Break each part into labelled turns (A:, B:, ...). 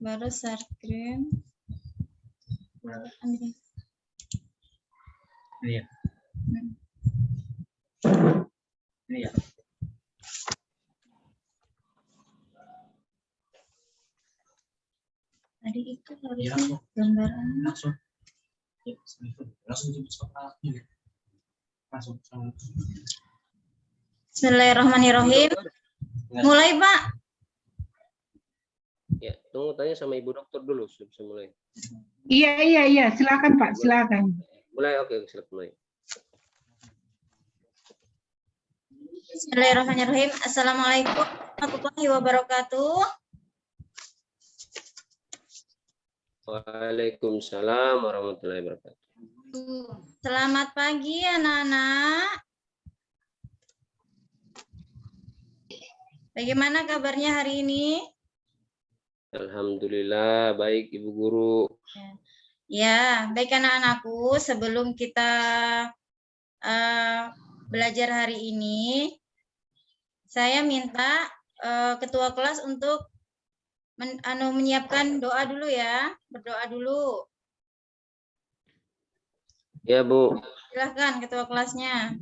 A: Baru start cream.
B: Ini ya. Ini ya.
A: Tadi itu harusnya gambaran.
B: Langsung.
A: Bismillahirrahmanirrahim. Mulai, Pak.
C: Ya, tunggu tanya sama Ibu Dokter dulu sebelum mulai.
D: Iya, silakan Pak, silakan.
C: Mulai, oke, silakan mulai.
A: Bismillahirrahmanirrahim. Assalamualaikum warahmatullahi wabarakatuh.
C: Waalaikumsalam warahmatullahi wabarakatuh.
A: Selamat pagi anak-anak. Bagaimana kabarnya hari ini?
C: Alhamdulillah, baik Ibu Guru.
A: Ya, baik anak-anakku. Sebelum kita belajar hari ini, saya minta ketua kelas untuk menyiapkan doa dulu ya. Berdoa dulu.
C: Ya Bu.
A: Silahkan ketua kelasnya.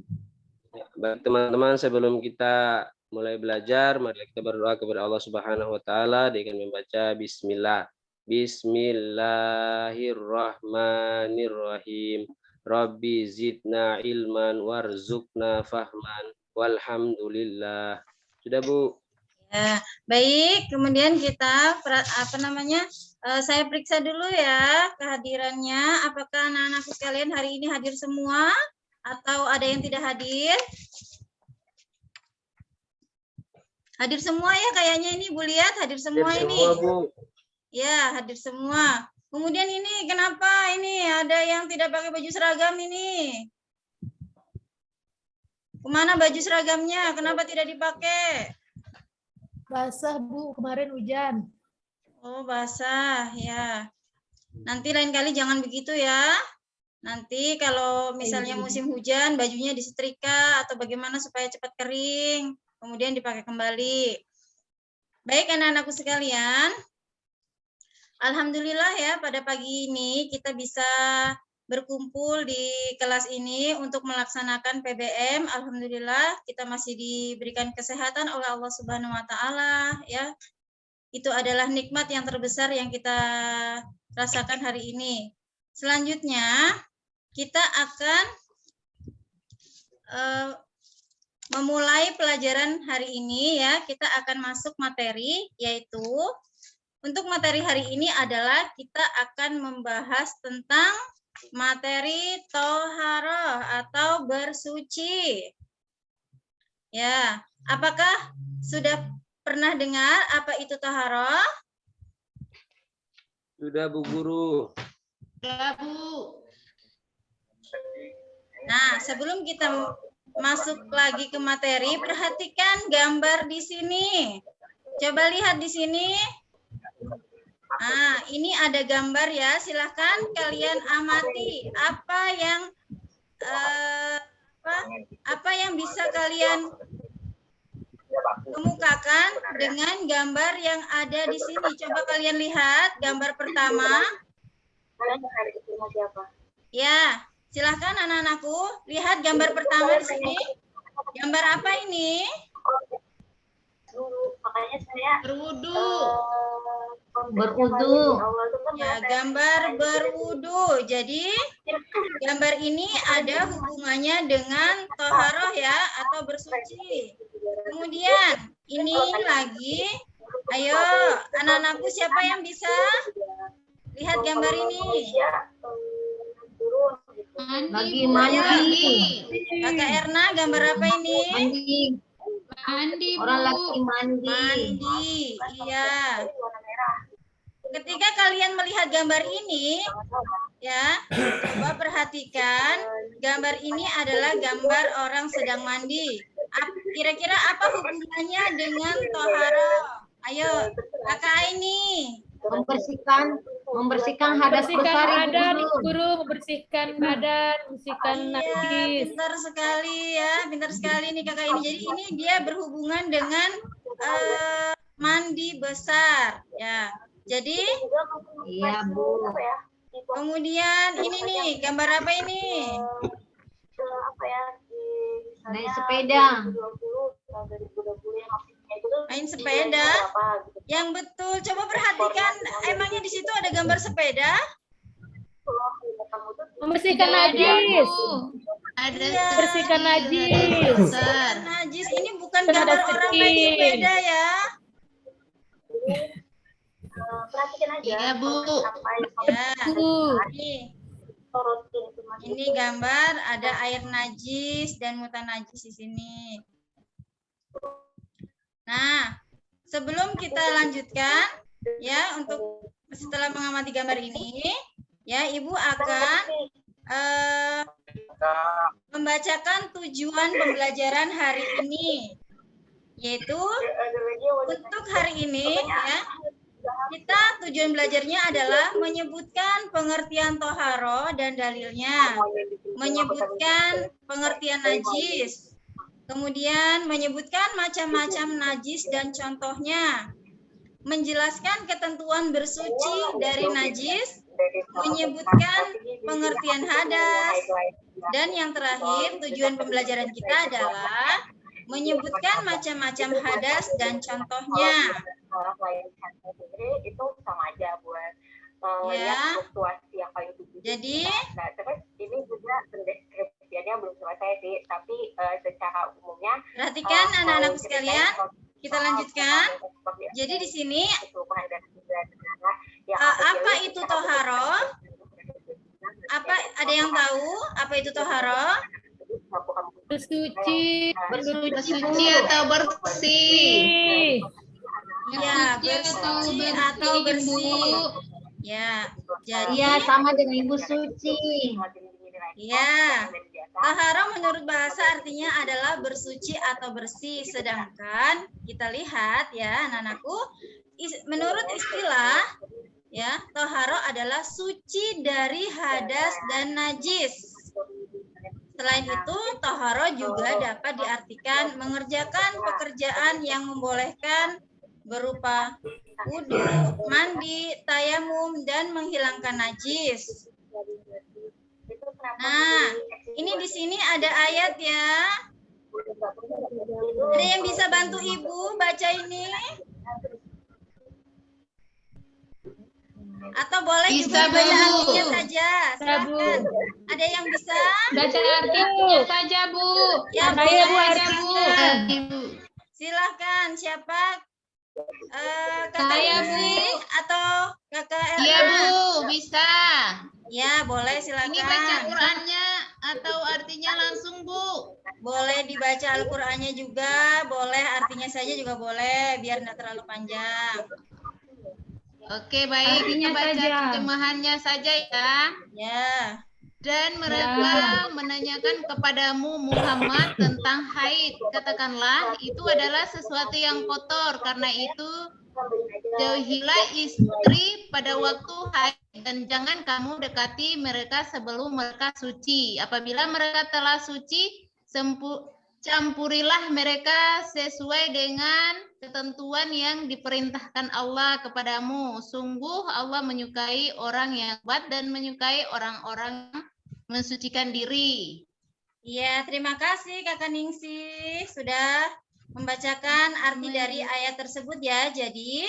C: Baik teman-teman, sebelum kita mulai belajar, mari kita berdoa kepada Allah Subhanahu wa taala dengan membaca bismillah. Bismillahirrahmanirrahim. Rabbi zidna ilman warzuqna fahman walhamdulillah. Sudah Bu?
A: Ya, baik. Kemudian kita saya periksa dulu ya kehadirannya. Apakah anak-anakku sekalian hari ini hadir semua atau ada yang tidak hadir? Hadir semua ya kayaknya ini Bu lihat hadir semua
C: Hadir
A: ini.
C: semua, Bu.
A: Ya, hadir semua. Kemudian ini kenapa ini ada yang tidak pakai baju seragam ini? Kemana baju seragamnya? Kenapa tidak dipakai?
E: Basah Bu, kemarin hujan.
A: Oh, basah ya. Nanti lain kali jangan begitu ya. Nanti kalau misalnya musim hujan bajunya disetrika atau bagaimana supaya cepat kering. Kemudian dipakai kembali. Baik anak-anakku sekalian. Alhamdulillah ya pada pagi ini kita bisa berkumpul di kelas ini untuk melaksanakan PBM. Alhamdulillah kita masih diberikan kesehatan oleh Allah Subhanahu wa taala ya. Itu adalah nikmat yang terbesar yang kita rasakan hari ini. Selanjutnya kita akan memulai pelajaran hari ini ya. Kita akan masuk materi, yaitu untuk materi hari ini adalah kita akan membahas tentang materi toharoh atau bersuci. Ya, apakah sudah pernah dengar apa itu toharoh?
C: Sudah Bu Guru.
E: Ya Bu.
A: Nah, sebelum kita masuk lagi ke materi, perhatikan gambar di sini. Coba lihat di sini. Nah, ini ada gambar ya. Silahkan kalian amati apa yang bisa kalian kemukakan dengan gambar yang ada di sini. Coba kalian lihat gambar pertama. Ya, silahkan anak-anakku lihat gambar pertama di sini. Gambar apa ini?
F: Makanya saya
E: Berwudu.
F: berwudu.
A: Ya, gambar berwudu. Jadi gambar ini ada hubungannya dengan toharoh ya atau bersuci. Kemudian ini lagi, ayo anak-anakku siapa yang bisa lihat gambar ini?
F: Lagi
A: Ayo,
F: mandi.
A: Kakak Erna gambar apa ini?
F: Mandi.
E: Mandi Bu.
F: Orang lagi mandi.
A: Mandi, iya. Ketika kalian melihat gambar ini, ya, coba perhatikan gambar ini adalah gambar orang sedang mandi. Kira-kira apa hubungannya dengan toharoh? Ayo, Kakak ini.
F: Membersihkan hadas
E: Membersihkan
F: besar Ibu
E: badan,
F: Guru.
E: Ibu Guru, membersihkan badan, membersihkan
A: Iya,
E: najis.
A: pintar sekali ya, pintar sekali nih kakak ini. Jadi ini dia berhubungan dengan mandi besar ya. Jadi
F: Iya, Bu.
A: kemudian ini nih, gambar apa ini?
F: Naik sepeda.
A: Main sepeda. Yang betul. Coba perhatikan, emangnya di situ ada gambar sepeda?
E: Membersihkan najis.
B: Ada
A: Iya.
E: Bersihkan najis.
B: besar.
A: Najis ini bukan
E: Kan ada
A: gambar orang main
E: sedikit.
A: sepeda ya.
B: Iya, Bu.
A: Ya.
E: Bu.
A: Ini gambar ada air najis dan mutan najis di sini. Nah, sebelum kita lanjutkan ya untuk setelah mengamati gambar ini, ya Ibu akan membacakan tujuan pembelajaran hari ini, yaitu untuk hari ini ya kita tujuan belajarnya adalah menyebutkan pengertian toharo dan dalilnya, menyebutkan pengertian najis, kemudian menyebutkan macam-macam najis dan contohnya, menjelaskan ketentuan bersuci dari najis, menyebutkan pengertian hadas, dan yang terakhir tujuan pembelajaran kita adalah menyebutkan macam-macam hadas dan contohnya.
G: Itu sama aja buat
A: Ya.
G: fluktuasi yang paling tinggi.
A: Jadi
G: Nah, terus ini juga pendeskripsiannya belum selesai sih, tapi secara umumnya
A: perhatikan anak-anakku sekalian, kita lanjutkan. Jadi di sini apa itu toharo? Apa ada yang tahu apa itu toharo?
E: Bersuci.
B: Bersuci atau bersih.
A: Ya, bersuci atau bersih. Ya, jadi
F: Iya, sama dengan Ibu Suci.
A: ya, toharo menurut bahasa artinya adalah bersuci atau bersih. Sedangkan kita lihat ya anak-anakku, menurut istilah ya, toharo adalah suci dari hadas dan najis. Selain itu, toharo juga dapat diartikan mengerjakan pekerjaan yang membolehkan berupa wudu, mandi, tayamum, dan menghilangkan najis. Nah, ini di sini ada ayat ya. Ada yang bisa bantu Ibu baca ini? Atau boleh
B: Bisa,
A: juga baca
B: Bu.
A: artinya saja.
E: Bu.
A: Silakan. Ada yang bisa?
E: Baca artinya saja, Bu.
A: Ya,
E: Saya Bu
A: boleh.
E: artinya.
B: Ibu.
A: Silahkan. Siapa? Kakak
E: Saya,
A: Lucy atau Kakak Erna?
B: Iya, Bu, bisa.
A: Ya, boleh
B: Ini baca
A: silakan.
B: Qurannya atau artinya langsung, Bu?
A: Boleh dibaca Al-Qur'annya juga, boleh artinya saja juga boleh, biar tidak terlalu panjang.
B: Oke, baik.
E: Artinya
B: Kita baca
E: saja.
B: terjemahannya saja ya.
A: Ya.
B: Dan mereka menanyakan kepadamu Muhammad tentang haid. Katakanlah itu adalah sesuatu yang kotor. Karena itu jauhilah istri pada waktu haid dan jangan kamu dekati mereka sebelum mereka suci. Apabila mereka telah suci, campurilah mereka sesuai dengan ketentuan yang diperintahkan Allah kepadamu. Sungguh Allah menyukai orang yang kuat dan menyukai orang-orang yang mensucikan diri.
A: Iya, terima kasih Kakak Ningsih sudah membacakan arti dari ayat tersebut ya. Jadi,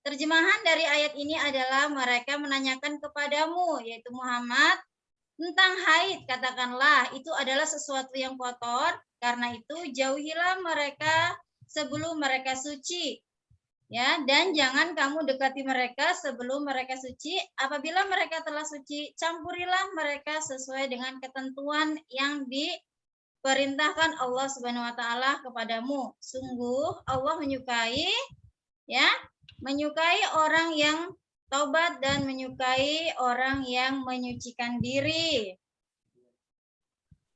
A: terjemahan dari ayat ini adalah mereka menanyakan kepadamu, yaitu Muhammad, tentang haid. Katakanlah, itu adalah sesuatu yang kotor, karena itu jauhilah mereka sebelum mereka suci. Ya, dan jangan kamu dekati mereka sebelum mereka suci. Apabila mereka telah suci, campurilah mereka sesuai dengan ketentuan yang diperintahkan Allah Subhanahu wa taala kepadamu. Sungguh Allah menyukai ya, menyukai orang yang taubat dan menyukai orang yang menyucikan diri.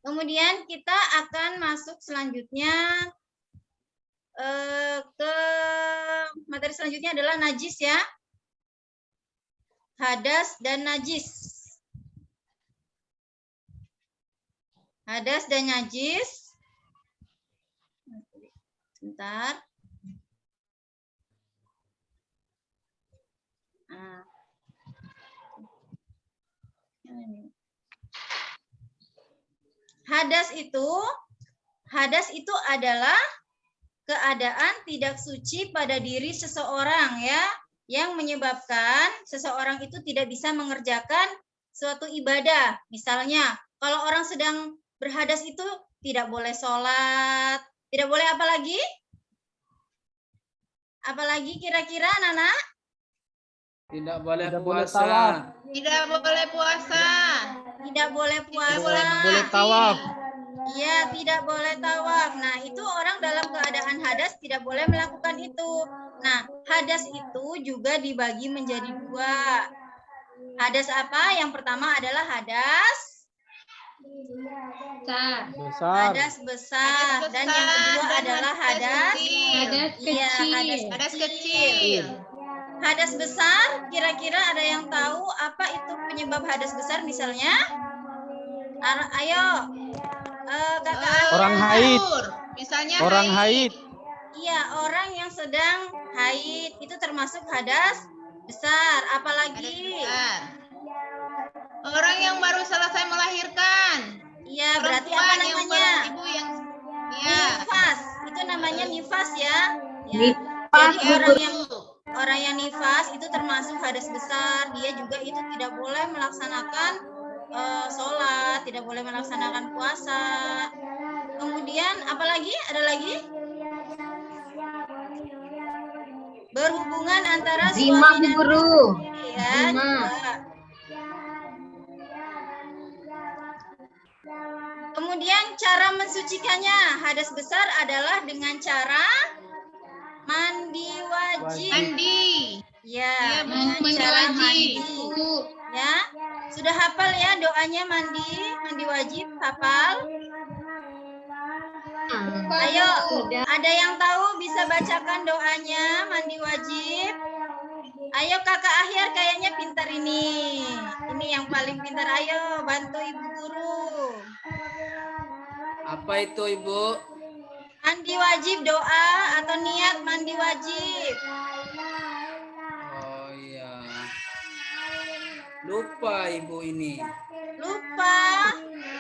A: Kemudian kita akan masuk selanjutnya ke materi selanjutnya adalah najis ya. Hadas dan najis. Hadas dan najis. Sebentar. Hadas itu adalah keadaan tidak suci pada diri seseorang ya, yang menyebabkan seseorang itu tidak bisa mengerjakan suatu ibadah. Misalnya, kalau orang sedang berhadas itu tidak boleh sholat, tidak boleh apa lagi? Apalagi kira-kira Nana?
H: Tidak boleh
I: Tidak boleh
H: puasa.
I: tawaf.
B: Tidak boleh puasa.
A: Tidak boleh puasa.
I: Boleh tawaf.
A: Iya, tidak boleh tawaf. Nah, itu orang dalam keadaan hadas tidak boleh melakukan itu. Nah, hadas itu juga dibagi menjadi dua. Hadas apa? Yang pertama adalah hadas
E: Besar.
A: hadas besar. Dan yang kedua adalah hadas
E: Hadas
A: iya,
E: kecil.
B: Hadas kecil.
A: hadas besar. Kira-kira ada yang tahu apa itu penyebab hadas besar misalnya? Ayo. Kakak
I: Orang haid.
B: Misalnya
I: Orang haid.
A: Iya, orang yang sedang haid itu termasuk hadas besar. Apalagi?
B: Besar. Orang yang baru selesai melahirkan.
A: Iya, berarti apa
B: Perempuan yang
A: namanya?
B: baru ibu yang ya.
A: Nifas. Itu namanya nifas ya. Ya.
F: Nifas,
A: Jadi orang yang nifas itu termasuk hadas besar. Dia juga itu tidak boleh melaksanakan sholat, tidak boleh melaksanakan puasa. Kemudian apalagi? Ada lagi? Berhubungan antara
F: Zima,
A: suami dan
F: Guru.
A: istri ya.
F: Zima.
A: Juga. Kemudian cara mensucikannya hadas besar adalah dengan cara mandi wajib.
B: Mandi.
A: Ya, dengan
E: Mandi
A: cara
E: wajib.
A: mandi. Ya, sudah hafal ya doanya mandi wajib, hafal? Ayo, ada yang tahu bisa bacakan doanya mandi wajib? Ayo Kakak Ahyar kayaknya pintar ini. Ini yang paling pintar. Ayo bantu Ibu Guru.
H: Apa itu Ibu?
A: Mandi wajib doa atau niat mandi wajib.
H: Oh iya. Lupa Ibu ini.
A: Lupa.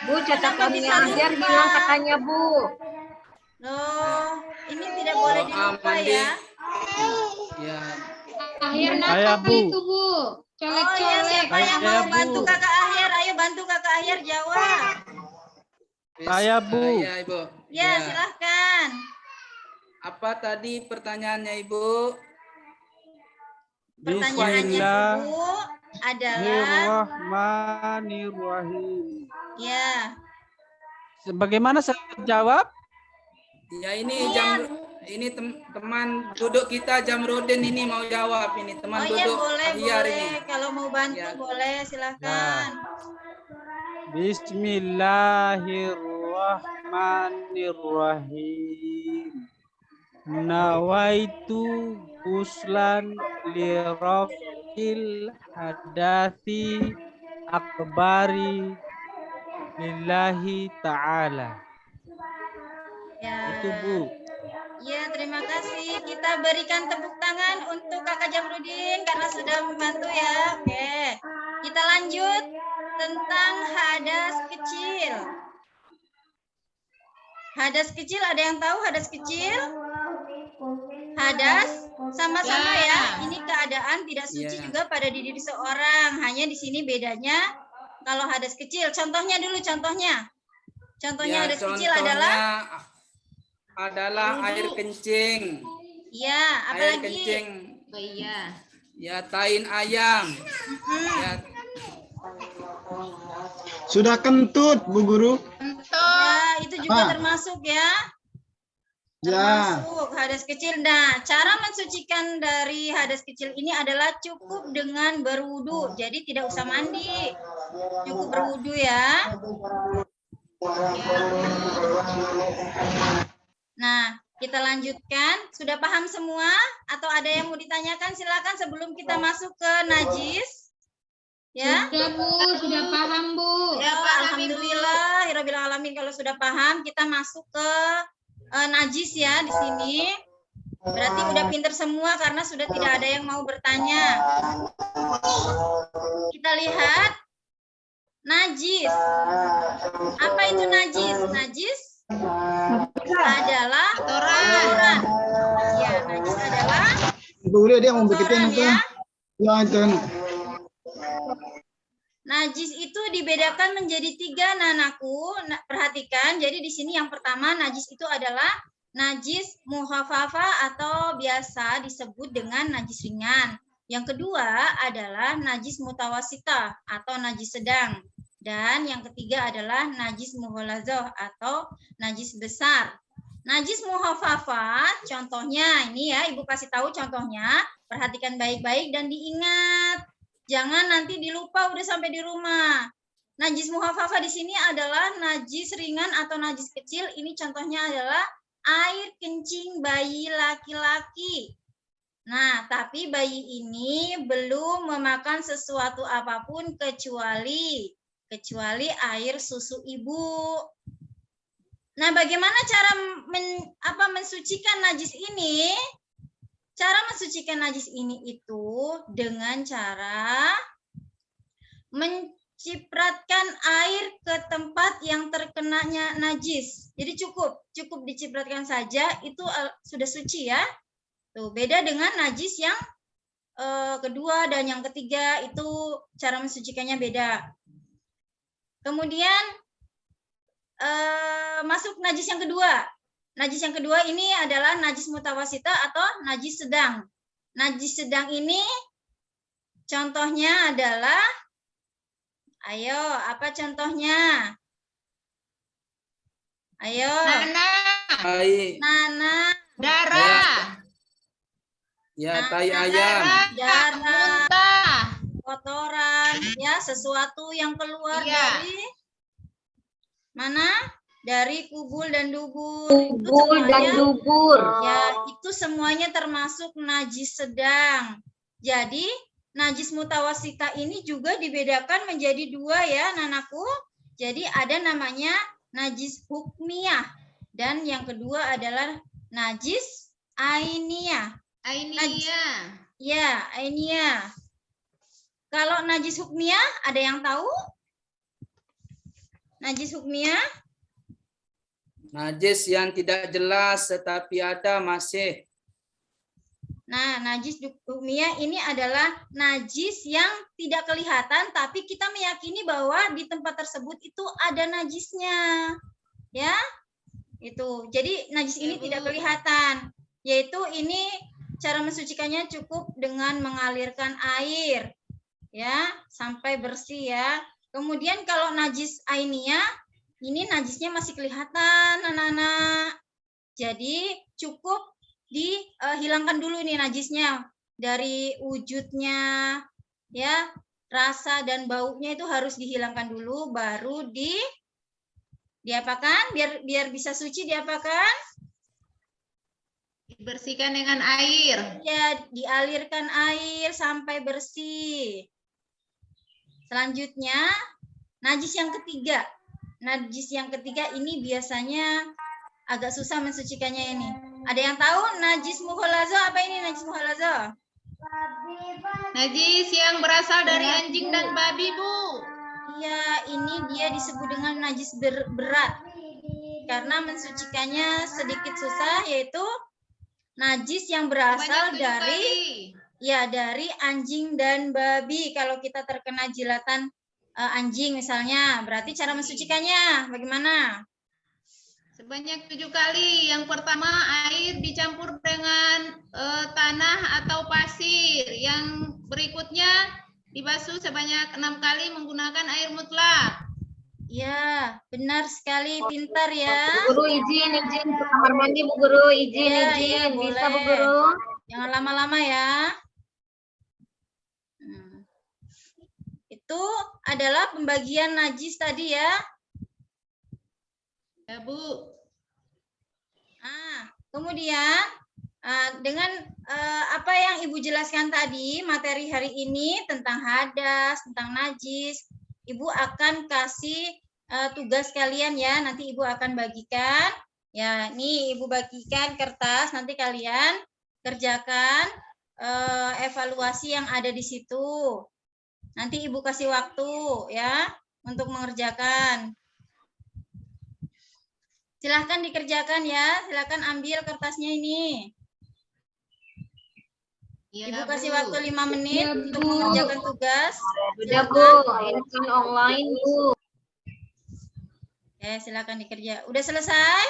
F: Bu, catatannya
A: bisa
F: Ahyar
A: lupa?
F: hilang katanya, Bu.
A: Loh, ini tidak boleh
H: Doa
A: dilupa
H: mandi.
A: ya.
H: Ya.
E: Akhir
I: Saya,
E: nakal
I: Bu.
E: itu, Bu.
A: Oh iya,
E: Colek-colek.
A: siapa yang
I: Saya,
A: mau
I: Bu.
A: bantu Kakak Ahyar? Ayo bantu Kakak Ahyar jawab.
I: Saya, Bu.
H: Ya Ibu.
A: Ya, silahkan.
H: Apa tadi pertanyaannya Ibu?
A: Pertanyaannya Bu adalah
I: Bismillahirrahmanirrahim.
A: ya.
I: Bagaimana saya jawab?
H: Ya ini teman duduk kita Jamrudin ini mau jawab ini teman
A: Oh iya
H: duduk
A: boleh,
H: Ahyar
A: boleh.
H: ini.
A: Kalau mau bantu
H: Ya.
A: boleh, silahkan.
I: Bismillahirrahmanirrahim. Nawaitu uslan lirafil hadasi akbari lillahi ta'ala.
A: Ya.
I: Itu Bu.
A: Ya, terima kasih. Kita berikan tepuk tangan untuk Kakak Jamrudin karena sudah membantu ya. Oke. Kita lanjut tentang hadas kecil. Hadas kecil, ada yang tahu hadas kecil? Hadas sama-sama ya. Ini keadaan tidak suci juga pada diri seseorang. Hanya di sini bedanya kalau hadas kecil. Contohnya dulu, contohnya. Contohnya hadas kecil adalah
H: air kencing.
A: iya,
H: Air
A: apalagi?
H: kencing.
B: Oh iya.
H: Ya tain ayam. Ya,
J: Sudah kentut, Bu Guru.
A: Ya, itu juga termasuk ya.
J: Ya.
A: Termasuk hadas kecil. Nah, cara mensucikan dari hadas kecil ini adalah cukup dengan berwudu. Jadi tidak usah mandi. Cukup berwudu ya. Nah, kita lanjutkan. Sudah paham semua? Atau ada yang mau ditanyakan? Silakan sebelum kita masuk ke najis. Ya.
E: Sudah, Bu. Sudah paham, Bu.
A: Ya, alhamdulillah, Rabbil alamin. Kalau sudah paham, kita masuk ke najis ya di sini. Berarti udah pinter semua karena sudah tidak ada yang mau bertanya. Kita lihat Najis. Apa itu najis? Najis adalah kotoran. Ya, najis adalah
J: Boleh dia mau bikin
A: kotoran
J: itu.
A: ya.
J: Ya, itu.
A: Najis itu dibedakan menjadi 3, Nanaku. Perhatikan, jadi di sini yang pertama najis itu adalah najis muhaffafa atau biasa disebut dengan najis ringan. Yang kedua adalah najis mutawasita atau najis sedang. Dan yang ketiga adalah najis mughallazah atau najis besar. Najis muhaffafa contohnya ini ya, Ibu kasih tahu contohnya. Perhatikan baik-baik dan diingat. Jangan nanti dilupa udah sampai di rumah. Najis muhaffafa di sini adalah najis ringan atau najis kecil. Ini contohnya adalah air kencing bayi laki-laki. Nah, tapi bayi ini belum memakan sesuatu apapun kecuali air susu ibu. Nah, bagaimana cara mensucikan najis ini? Cara mensucikan najis ini itu dengan cara mencipratkan air ke tempat yang terkenanya najis. Jadi cukup dicipratkan saja itu sudah suci ya. Tuh, beda dengan najis yang kedua dan yang ketiga itu cara mensucikannya beda. Kemudian masuk najis yang kedua. Najis yang kedua ini adalah najis mutawasita atau najis sedang. Najis sedang ini contohnya adalah, ayo apa contohnya? Ayo. Nanah.
B: Darah.
H: Ya, tai ayam.
A: Darah. Kotoran, ya sesuatu yang keluar dari mana? Dari kubul dan dubur.
F: Kubul dan dubur.
A: Ya, itu semuanya termasuk najis sedang. Jadi, najis mutawasita ini juga dibedakan menjadi 2 ya, Nanaku. Jadi, ada namanya najis hukmiyah. Dan yang kedua adalah najis ainiyah. Ya, ainiyah. Kalau najis hukmiyah, ada yang tahu? Najis hukmiyah?
H: Najis yang tidak jelas tetapi ada masih.
A: Nah, najis hukmiyah ini adalah najis yang tidak kelihatan tapi kita meyakini bahwa di tempat tersebut itu ada najisnya. Ya. Itu. Jadi najis ini tidak kelihatan. Yaitu ini cara mensucikannya cukup dengan mengalirkan air. Ya, sampai bersih ya. Kemudian kalau najis ainiyah ini najisnya masih kelihatan, anak-anak. Jadi cukup dihilangkan dulu nih najisnya dari wujudnya, ya rasa dan baunya itu harus dihilangkan dulu, baru diapakan? Biar bisa suci diapakan?
B: Dibersihkan dengan air.
A: Ya, dialirkan air sampai bersih. Selanjutnya najis yang ketiga. Najis yang ketiga ini biasanya agak susah mensucikannya ini. Ada yang tahu najis mughallazah apa ini najis mughallazah?
B: Najis yang berasal dari anjing dan babi, Bu.
A: Iya, ini dia disebut dengan najis berat. Karena mensucikannya sedikit susah, yaitu najis yang berasal dari anjing dan babi. Kalau kita terkena jilatan anjing misalnya, berarti cara mensucikannya bagaimana?
B: Sebanyak 7 kali. Yang pertama air dicampur dengan tanah atau pasir. Yang berikutnya dibasuh sebanyak 6 kali menggunakan air mutlak.
A: Ya, benar sekali, pintar ya.
F: Bu Guru izin ke kamar mandi, Bu Guru izin. Bisa Bu Guru?
A: Jangan lama-lama ya. Itu adalah pembagian najis tadi ya.
B: Ya, Bu.
A: Kemudian dengan apa yang Ibu jelaskan tadi, materi hari ini tentang hadas, tentang najis, Ibu akan kasih tugas kalian ya. Nanti Ibu akan bagikan. Ya, nih Ibu bagikan kertas, nanti kalian kerjakan evaluasi yang ada di situ. Nanti Ibu kasih waktu ya untuk mengerjakan. Silahkan dikerjakan ya. Silahkan ambil kertasnya ini.
B: Iya,
A: Ibu kasih
B: Bu.
A: waktu 5 menit
E: Iya,
A: untuk
E: Bu.
A: mengerjakan tugas.
F: Sudah Bu, ini kan online Bu.
A: Oke, silakan dikerja. Udah selesai?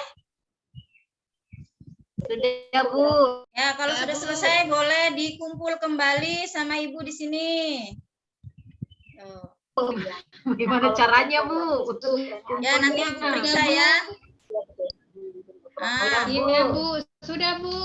F: Sudah Bu.
A: Ya, kalau
B: Ya,
A: sudah
B: Bu.
A: selesai boleh dikumpul kembali sama Ibu di sini. Tuh.
F: Gimana caranya Bu? Untuk
A: Ya, nanti Ibu periksa ya.
F: Sudah
A: Ah,
E: Iya, Bu. Sudah, Bu.